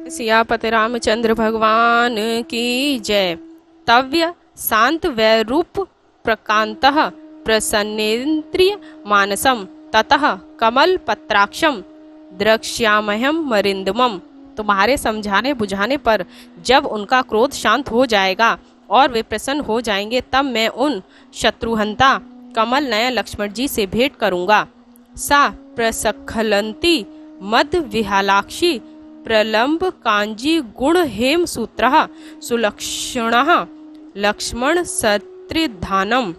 सियापति रामचंद्र भगवान की जय। तव्य शांत वैरूप प्रकांतः प्रसन्नेन्द्रिय मानसम ततः कमल पत्राक्षम द्रक्ष्यामहम मरिंदमम। तुम्हारे समझाने बुझाने पर जब उनका क्रोध शांत हो जाएगा और वे प्रसन्न हो जाएंगे, तब मैं उन शत्रुहंता कमल नयन लक्ष्मण जी से भेंट करूंगा। सा प्रसखलंती मद विहालाक्षी प्रलंब कांजी गुण हेम सूत्र सुलक्षण लक्ष्मण सत्रिधानम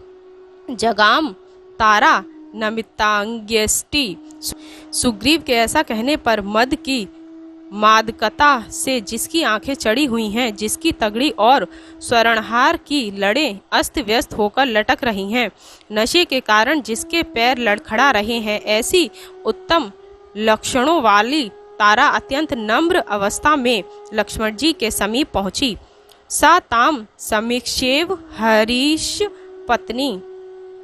जगाम तारा नमितांग्यष्टि। सुग्रीव के ऐसा कहने पर मद की मादकता से जिसकी आंखें चढ़ी हुई हैं, जिसकी तगड़ी और स्वर्णहार की लड़ें अस्त व्यस्त होकर लटक रही हैं, नशे के कारण जिसके पैर लड़खड़ा रहे हैं, ऐसी उत्तम लक्षणों वाली तारा अत्यंत नम्र अवस्था में लक्ष्मण जी के समीप पहुंची। सा ताम समीक्षेव हरीश पत्नी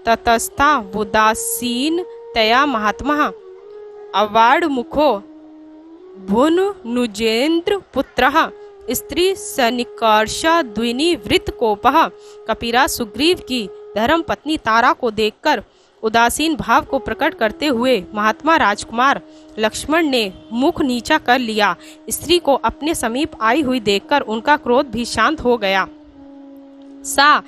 ततस्था उदासीन तया महात्मा अवाड़ मुखो भुन नुजेन्द्र पुत्रः स्त्री सनिकर्षा द्विनी वृत कोपः। कपीरा सुग्रीव की धर्म पत्नी तारा को देखकर उदासीन भाव को प्रकट करते हुए महात्मा राजकुमार लक्ष्मण ने मुख नीचा कर लिया। स्त्री को अपने समीप आई हुई देखकर उनका क्रोध भी शांत हो गया। सा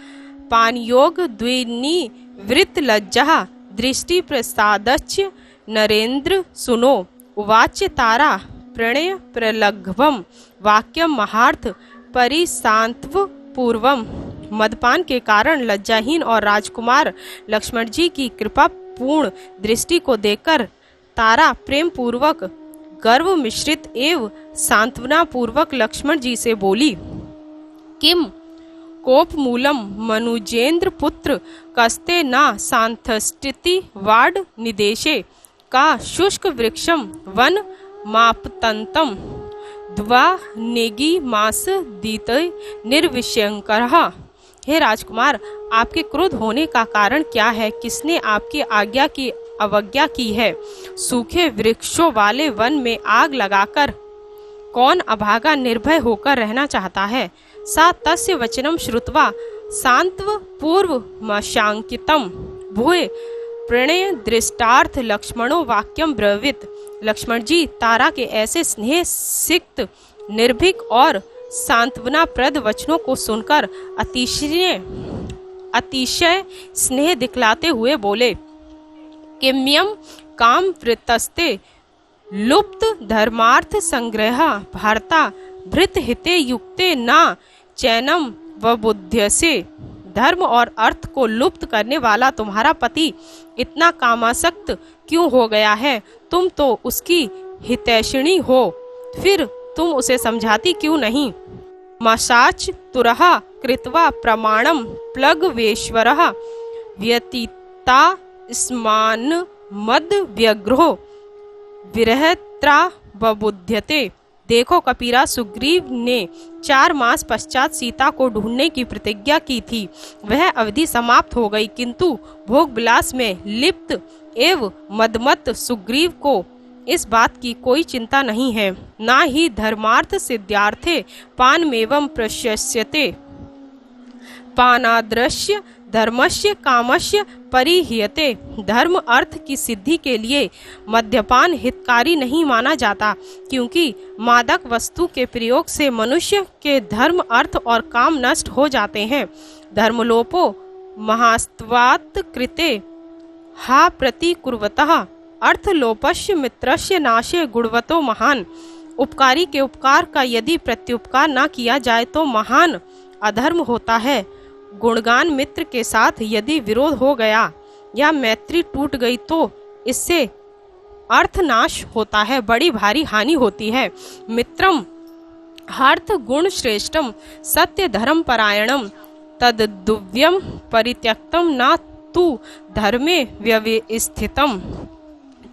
पानयोग द्विनी वृत लज्जा दृष्टि प्रसादच्च नरेंद्र सुनो उवाच तारा प्रणय प्रलघ्वम वाक्यम महार्थ परिसांत्व पूर्वम। मदपान के कारण लज्जाहीन और राजकुमार लक्ष्मण जी की कृपा पूर्ण दृष्टि को देखकर तारा प्रेम पूर्वक गर्व मिश्रित एवं सांत्वना पूर्वक लक्ष्मण जी से बोली, किम कोप मूलम मनुजेंद्र पुत्र कस्ते न सांथस्थिति वाड निदेशे का शुष्क वृक्षम वन मापतंतम द्वा नेगी मास दीते निर्विशंकरः। हे राजकुमार, आपके क्रोध होने का कारण क्या है? किसने आपकी आज्ञा की अवज्ञा की है? सूखे वृक्षों वाले वन में आग लगाकर कौन अभागा निर्भय होकर रहना चाहता है? सा तस्य वचनम श्रुत्वा सांत्व पूर्व मशांकितम भूय प्रणय दृष्टार्थ लक्ष्मणो वाक्यम ब्रवीत। लक्ष्मण जी तारा के ऐसे स्नेह सिक्त निर्भीक और सांत्वना प्रद वचनों को सुनकर अतिशय स्नेह दिखलाते हुए बोले, किम्यम काम वृत्तस्ते लुप्त धर्मार्थ संग्रह भारता भृत हिते युक्ते न चैनम व बुद्ध्यसे। धर्म और अर्थ को लुप्त करने वाला तुम्हारा पति इतना कामासक्त क्यों हो गया है? तुम तो उसकी हितैषिणी हो, फिर तुम उसे समझाती क्यों नहीं? मशाच तुरहा कृत्वा प्रमाणम प्लगवेश्वरः व्यतीता स्मान मद व्यग्रो विरहत्रा बबुध्यते। देखो कपीरा, सुग्रीव ने 4 मास पश्चात सीता को ढूंढने की प्रतिज्ञा की थी। वह अवधि समाप्त हो गई, किंतु भोग विलास में लिप्त एवं मदमत सुग्रीव को इस बात की कोई चिंता नहीं है। ना ही धर्मार्थ सिद्धार्थे पानमेवं प्रशस्यते पानादृश्य धर्मस्य कामस्य परिह्यते। धर्म अर्थ की सिद्धि के लिए मद्यपान हितकारी नहीं माना जाता, क्योंकि मादक वस्तु के प्रयोग से मनुष्य के धर्म अर्थ और काम नष्ट हो जाते हैं। धर्मलोपो महास्त्वात् कृते हा प्रतिकुर्वतः अर्थलोपस्य मित्रस्य नाशे गुणवतो महान। उपकारी के उपकार का यदि प्रत्युपकार न किया जाए तो महान अधर्म होता है। गुणगान मित्र के साथ यदि विरोध हो गया या मैत्री टूट गई तो इससे अर्थनाश होता है, बड़ी भारी हानि होती है। मित्रम हार्थ गुण श्रेष्ठम सत्य धर्म परायणम तद्दुव्यम परित्यक्तम न तु धर्मे व्यवस्थितम।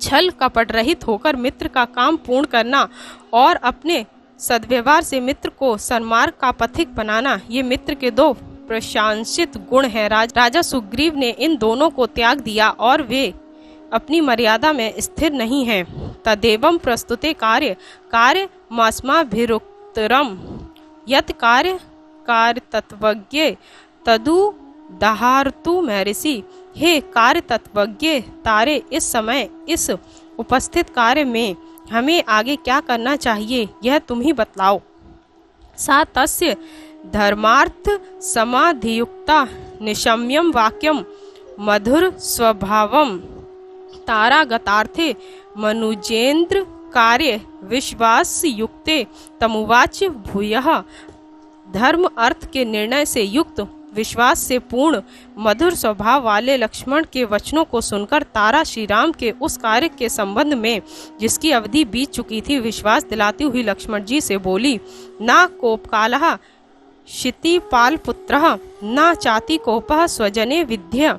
छल कपट रहित होकर मित्र का काम पूर्ण करना और अपने सद्व्यवहार से मित्र को सन्मार्ग का पथिक बनाना, ये मित्र के 2 प्रशंसित गुण है। राजा सुग्रीव ने इन दोनों को त्याग दिया और वे अपनी मर्यादा में स्थिर नहीं हैं। तदेवं प्रस्तुते कार्य मास्माभिरुक्त उत्तरम यत् कार्य तत्वज्ञ तदु दहार्तु महर्षि। हे कार्य तत्वज्ञ तारे, इस समय इस उपस्थित कार्य में हमें आगे क्या करना चाहिए यह तुम ही बतलाओ। सा तस्य धर्मार्थ समाधियुक्ता निशम्यम वाक्यम मधुर स्वभावम तारागतार्थे मनुजेन्द्र कार्य विश्वास युक्ते तमुवाच भूयः। धर्म अर्थ के निर्णय से युक्त विश्वास से पूर्ण मधुर स्वभाव वाले लक्ष्मण के वचनों को सुनकर तारा श्री राम के उस कार्य के संबंध में जिसकी अवधि बीत चुकी थी विश्वास दिलाती हुई लक्ष्मण जी से बोली, ना कोपकालः क्षितिपाल पुत्रः न चाति कोपः स्वजने विद्य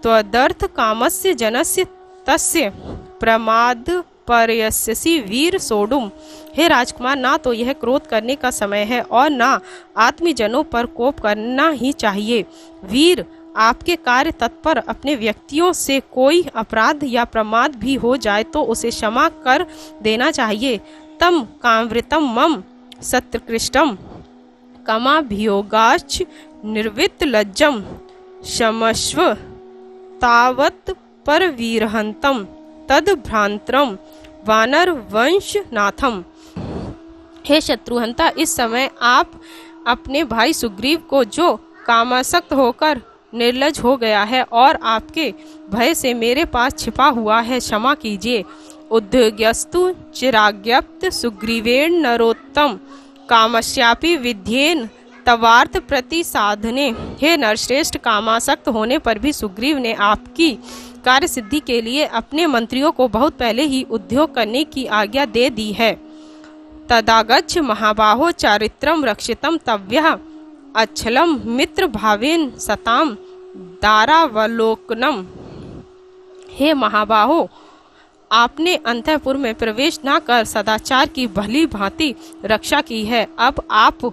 त्वदर्थ कामस्य जनस्य तस्य प्रमाद परयस्यसि वीर सोडुम। हे राजकुमार, ना तो यह क्रोध करने का समय है और ना आत्मीजनों पर कोप करना ही चाहिए। वीर, आपके कार्य तत्पर अपने व्यक्तियों से कोई अपराध या प्रमाद भी हो जाए तो उसे क्षमा कर देना चाहिए। तम कामवृतम मम सत्रकृष्टम कमाभियोगाच निर्वित लज्जम क्षमस्व तावत् परवीरहंतम तद भ्रांतरम वानर वंश नाथम। हे शत्रुहंता, इस समय आप अपने भाई सुग्रीव को, जो कामासक्त होकर निर्लज हो गया है और आपके भय से मेरे पास छिपा हुआ है, क्षमा कीजिए। उद्योग्यस्तु चिराज्ञप्त सुग्रीवेण नरोत्तम कामस्यापि विध्येन तवार्थ प्रति साधने। हे नरश्रेष्ठ, कामासक्त होने पर भी सुग्रीव ने आपकी कार्य सिद्धि के लिए अपने मंत्रियों को बहुत पहले ही उद्योग करने की आज्ञा दे दी है। तदागच्छ महाबाहो चारित्रम रक्षितम तव्यः अच्छलम मित्र भावेन सताम दारावलोकनम। हे महाबाहो, आपने अंतःपुर में प्रवेश न कर सदाचार की भली भांति रक्षा की है। अब आप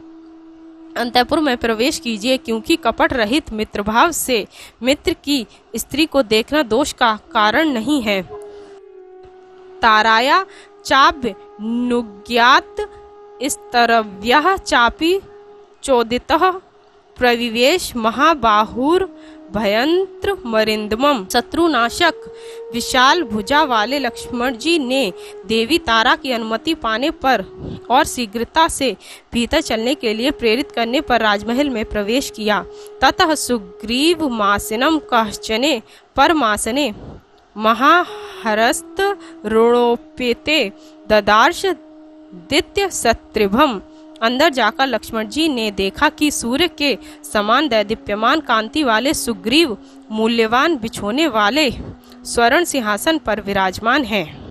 अंतःपुर में प्रवेश कीजिए, क्योंकि कपट रहित मित्रभाव से मित्र की स्त्री को देखना दोष का कारण नहीं है। ताराया चाप्य नुज्ञात स्तरव्यः चापि चोदितः प्रविवेश महाबाहुर भयंत्र मरिंदमम। शत्रुनाशक विशाल भुजा वाले लक्ष्मण जी ने देवी तारा की अनुमति पाने पर और शीघ्रता से भीतर चलने के लिए प्रेरित करने पर राजमहल में प्रवेश किया। ततः सुग्रीव मासिनम कहचने परमासने महाहरस्त ऋणोपेते ददार्श दित्य सत्रिभम। अंदर जाकर लक्ष्मण जी ने देखा कि सूर्य के समान दैदीप्यमान कांति वाले सुग्रीव मूल्यवान बिछोने वाले स्वर्ण सिंहासन पर विराजमान हैं।